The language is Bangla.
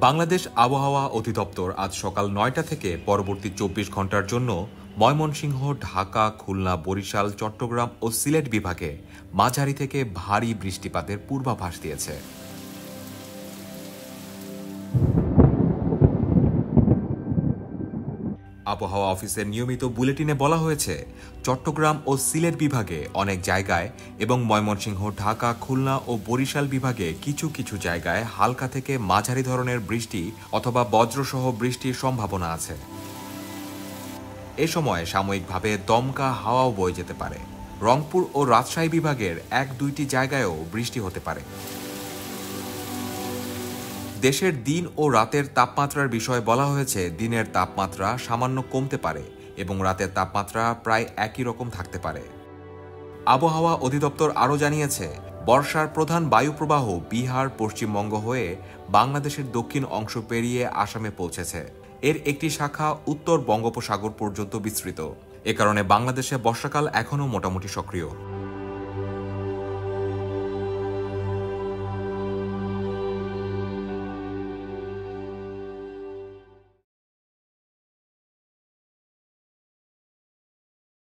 বাংলাদেশ আবহাওয়া অধিদপ্তর আজ সকাল ৯টা থেকে পরবর্তী ২৪ ঘন্টার জন্য ময়মনসিংহ, ঢাকা, খুলনা, বরিশাল, চট্টগ্রাম ও সিলেট বিভাগে মাঝারি থেকে ভারী বৃষ্টিপাতের পূর্বাভাস দিয়েছে। আবহাওয়া অফিসের নিয়মিত বুলেটিনে বলা হয়েছে, চট্টগ্রাম ও সিলেট বিভাগে অনেক জায়গায় এবং ময়মনসিংহ, ঢাকা, খুলনা ও বরিশাল বিভাগে কিছু কিছু জায়গায় হালকা থেকে মাঝারি ধরনের বৃষ্টি অথবা বজ্রসহ বৃষ্টির সম্ভাবনা আছে। এ সময় সাময়িকভাবে দমকা হাওয়াও বয়ে যেতে পারে। রংপুর ও রাজশাহী বিভাগের ১-২টি জায়গায়ও বৃষ্টি হতে পারে। দেশের দিন ও রাতের তাপমাত্রার বিষয়ে বলা হয়েছে, দিনের তাপমাত্রা সামান্য কমতে পারে এবং রাতের তাপমাত্রা প্রায় একই রকম থাকতে পারে। আবহাওয়া অধিদপ্তর আরও জানিয়েছে, বর্ষার প্রধান বায়ুপ্রবাহ বিহার, পশ্চিমবঙ্গ হয়ে বাংলাদেশের দক্ষিণ অংশ পেরিয়ে আসামে পৌঁছেছে। এর একটি শাখা উত্তর বঙ্গোপসাগর পর্যন্ত বিস্তৃত। এ কারণে বাংলাদেশে বর্ষাকাল এখনও মোটামুটি সক্রিয়।